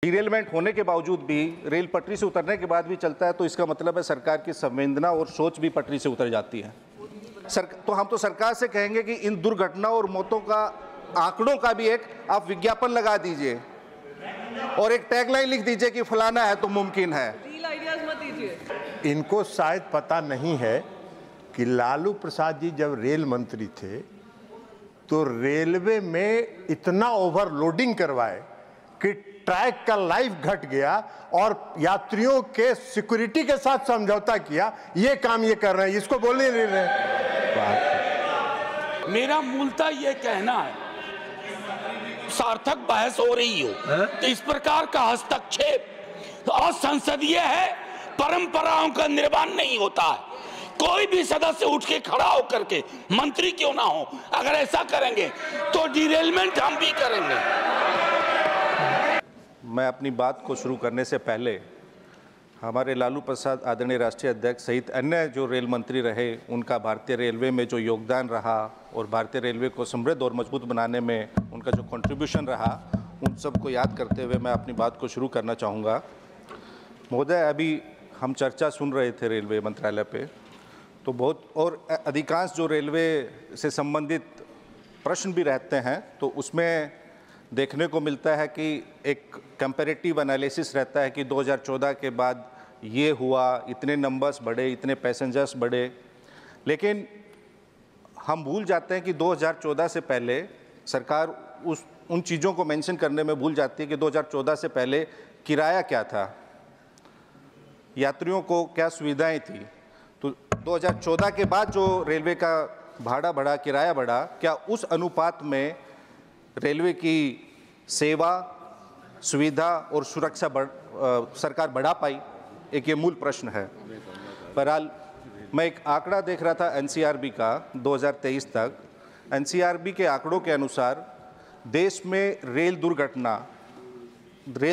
Derailment होने के बावजूद भी रेल पटरी से उतरने के बाद भी चलता है, तो इसका मतलब है सरकार की संवेदना और सोच भी पटरी से उतर जाती है। तो हम तो सरकार से कहेंगे कि इन दुर्घटनाओं और मौतों का आंकड़ों का भी एक आप विज्ञापन लगा दीजिए और एक टैगलाइन लिख दीजिए कि फलाना है तो मुमकिन है। मत दीजिए। इनको शायद पता नहीं है कि लालू प्रसाद जी जब रेल मंत्री थे तो रेलवे में इतना ओवरलोडिंग करवाए कि ट्रैक का लाइफ घट गया और यात्रियों के सिक्योरिटी के साथ समझौता किया। ये काम ये कर रहे हैं, इसको बोलने नहीं रहे। मेरा मूलतः ये कहना है, सार्थक बहस हो रही हो तो इस प्रकार का हस्तक्षेप तो असंसदीय है, परंपराओं का निर्माण नहीं होता है। कोई भी सदस्य उठ के खड़ा होकर के, मंत्री क्यों ना हो, अगर ऐसा करेंगे तो डिरेलमेंट हम भी करेंगे। मैं अपनी बात को शुरू करने से पहले हमारे लालू प्रसाद आदरणीय राष्ट्रीय अध्यक्ष सहित अन्य जो रेल मंत्री रहे, उनका भारतीय रेलवे में जो योगदान रहा और भारतीय रेलवे को समृद्ध और मजबूत बनाने में उनका जो कंट्रीब्यूशन रहा, उन सबको याद करते हुए मैं अपनी बात को शुरू करना चाहूँगा। महोदय, अभी हम चर्चा सुन रहे थे रेलवे मंत्रालय पे, तो बहुत और अधिकांश जो रेलवे से संबंधित प्रश्न भी रहते हैं, तो उसमें देखने को मिलता है कि एक कंपैरेटिव एनालिसिस रहता है कि 2014 के बाद ये हुआ, इतने नंबर्स बढ़े, इतने पैसेंजर्स बढ़े, लेकिन हम भूल जाते हैं कि 2014 से पहले सरकार उन चीज़ों को मेंशन करने में भूल जाती है कि 2014 से पहले किराया क्या था, यात्रियों को क्या सुविधाएं थी। तो 2014 के बाद जो रेलवे का भाड़ा बढ़ा, किराया बढ़ा, क्या उस अनुपात में रेलवे की सेवा, सुविधा और सुरक्षा सरकार बढ़ा पाई? एक ये मूल प्रश्न है। बहरहाल मैं एक आंकड़ा देख रहा था एनसीआरबी का 2023 तक। एनसीआरबी के आंकड़ों के अनुसार देश में रेल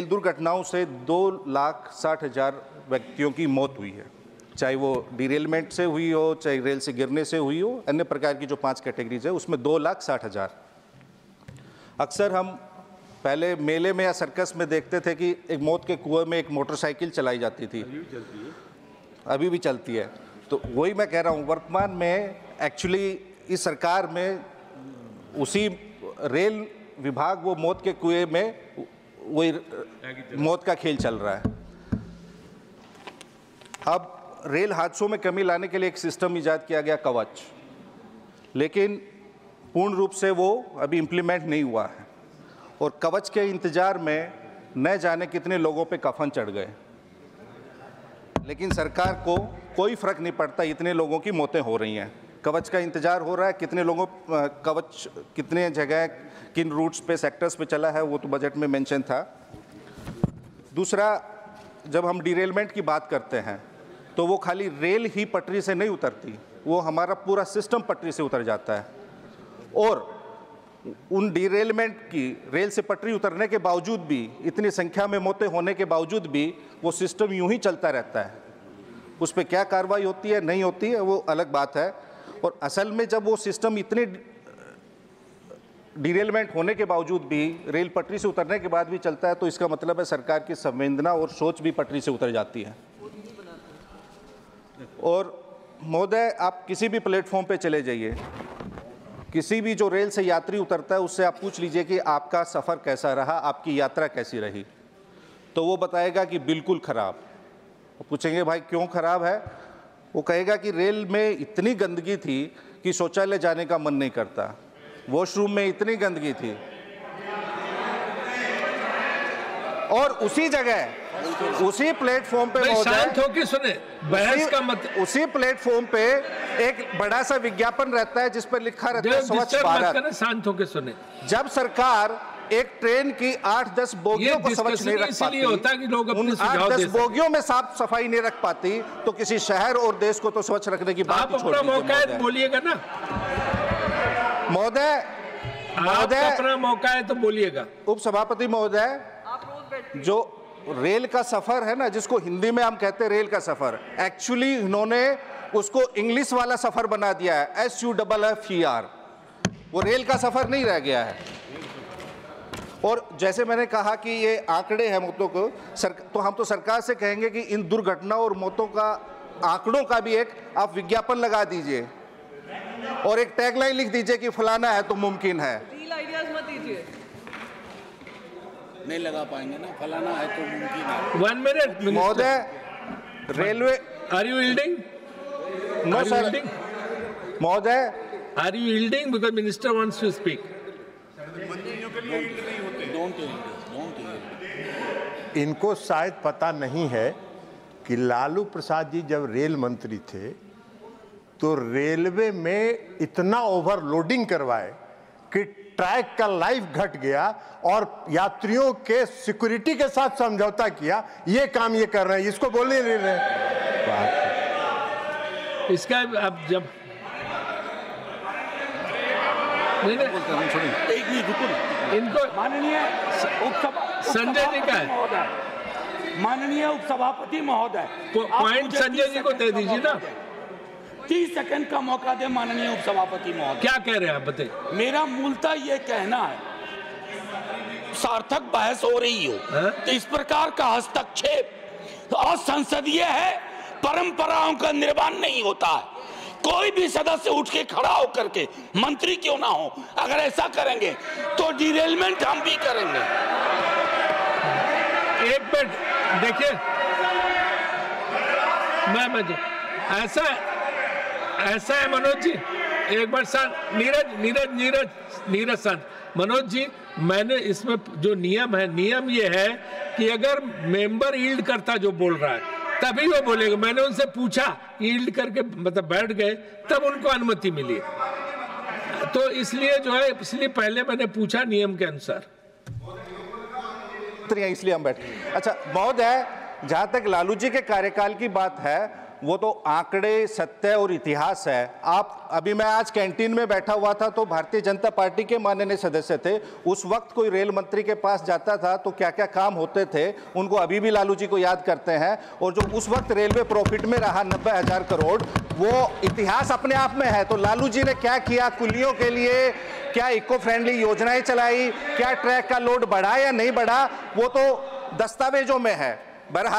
दुर्घटनाओं से 2,60,000 व्यक्तियों की मौत हुई है, चाहे वो डिरेलमेंट से हुई हो, चाहे रेल से गिरने से हुई हो, अन्य प्रकार की जो 5 कैटेगरीज है उसमें 2,60,000। अक्सर हम पहले मेले में या सर्कस में देखते थे कि एक मौत के कुएं में एक मोटरसाइकिल चलाई जाती थी, अभी भी चलती है। तो वही मैं कह रहा हूँ, वर्तमान में एक्चुअली इस सरकार में उसी रेल विभाग वो मौत के कुएं में वही मौत का खेल चल रहा है। अब रेल हादसों में कमी लाने के लिए एक सिस्टम इजाद किया गया, कवच, लेकिन पूर्ण रूप से वो अभी इम्प्लीमेंट नहीं हुआ है और कवच के इंतजार में न जाने कितने लोगों पे कफन चढ़ गए, लेकिन सरकार को कोई फर्क नहीं पड़ता, इतने लोगों की मौतें हो रही हैं। कवच का इंतजार हो रहा है, कितने लोगों कवच कितने जगह किन रूट्स पे, सेक्टर्स पे चला है, वो तो बजट में मेंशन था। दूसरा, जब हम डिरेलमेंट की बात करते हैं तो वो खाली रेल ही पटरी से नहीं उतरती, वो हमारा पूरा सिस्टम पटरी से उतर जाता है। और उन डिरेलमेंट की, रेल से पटरी उतरने के बावजूद भी, इतनी संख्या में मौतें होने के बावजूद भी वो सिस्टम यूं ही चलता रहता है। उस पर क्या कार्रवाई होती है, नहीं होती है, वो अलग बात है। और असल में जब वो सिस्टम इतने डिरेलमेंट होने के बावजूद भी, रेल पटरी से उतरने के बाद भी चलता है, तो इसका मतलब है सरकार की संवेदना और सोच भी पटरी से उतर जाती है। और महोदय, आप किसी भी प्लेटफॉर्म पे चले जाइए, किसी भी जो रेल से यात्री उतरता है उससे आप पूछ लीजिए कि आपका सफ़र कैसा रहा, आपकी यात्रा कैसी रही, तो वो बताएगा कि बिल्कुल ख़राब। पूछेंगे भाई क्यों ख़राब है, वो कहेगा कि रेल में इतनी गंदगी थी कि शौचालय जाने का मन नहीं करता, वॉशरूम में इतनी गंदगी थी, और उसी जगह उसी प्लेटफॉर्म पे शांत होकर सुने, बहस का मत, उसी प्लेटफॉर्म पे एक बड़ा सा विज्ञापन रहता है जिस पर लिखा रहता है स्वच्छ भारत। शांत होकर सुने। जब सरकार एक ट्रेन की 8-10 बोगियों को स्वच्छ नहीं रख पाती, होता है कि लोग अपने उन 8-10 बोगियों में साफ सफाई नहीं रख पाती, तो किसी शहर और देश को तो स्वच्छ रखने की बात ही छोड़ दीजिए। मौका है बोलिएगा ना महोदय, अपना मौका है तो बोलिएगा। उप सभापति महोदय, जो रेल का सफर है ना, जिसको हिंदी में हम कहते हैं रेल का सफर, एक्चुअली इन्होंने उसको इंग्लिश वाला सफर बना दिया है, SUFFER। वो रेल का सफर नहीं रह गया है। और जैसे मैंने कहा कि ये आंकड़े हैं मौतों को, तो हम तो सरकार से कहेंगे कि इन दुर्घटनाओं और मौतों का आंकड़ों का भी एक आप विज्ञापन लगा दीजिए और एक टैगलाइन लिख दीजिए कि फलाना है तो मुमकिन है। रील आइडियाज मत दीजिए, नहीं लगा पाएंगे ना, फलाना है तो मुमकिन है। 1 मिनट महोदय, railway are you yielding? No sir महोदय, are you yielding because minister wants to speak? इनको शायद पता नहीं है कि लालू प्रसाद जी जब रेल मंत्री थे तो रेलवे में इतना ओवरलोडिंग करवाए कि ट्रैक का लाइफ घट गया और यात्रियों के सिक्योरिटी के साथ समझौता किया। ये काम ये कर रहे हैं, इसको बोल नहीं रहे। इसका अब जब इनको माननीय संजय जी का है, माननीय उपसभापति महोदय, पॉइंट संजय जी को दे दीजिए ना। 30 सेकंड का मौका दे माननीय उपसभापति महोदय। क्या कह रहे हैं आप बताइए? मेरा मूलतः ये कहना है, सार्थक बहस हो रही हो तो इस प्रकार का हस्तक्षेप असंसदीय है, परंपराओं का निर्माण नहीं होता है। कोई भी सदस्य उठ के खड़ा होकर के, मंत्री क्यों ना हो, अगर ऐसा करेंगे तो डिरेलमेंट हम भी करेंगे। एक मिनट देखिए, मैं ऐसा है मनोज जी, एक बार शांत, नीरज शांत। मनोज जी, मैंने इसमें जो नियम है, नियम ये है कि अगर मेंबर यील्ड करता जो बोल रहा है तभी वो बोलेगा। मैंने उनसे पूछा, यील्ड करके मतलब बैठ गए, तब उनको अनुमति मिली। तो इसलिए जो है, इसलिए पहले मैंने पूछा नियम के अनुसार, इसलिए हम बैठे। अच्छा महोदय, जहां तक लालू जी के कार्यकाल की बात है, वो तो आंकड़े, सत्य और इतिहास है। आप अभी, मैं आज कैंटीन में बैठा हुआ था तो भारतीय जनता पार्टी के माननीय सदस्य थे। उस वक्त कोई रेल मंत्री के पास जाता था तो क्या क्या काम होते थे, उनको अभी भी लालू जी को याद करते हैं। और जो उस वक्त रेलवे प्रॉफिट में रहा 90,000 करोड़, वो इतिहास अपने आप में है। तो लालू जी ने क्या किया कुलियों के लिए, क्या इको फ्रेंडली योजनाएं चलाई, क्या ट्रैक का लोड बढ़ा या नहीं बढ़ा, वो तो दस्तावेजों में है। बहरहाल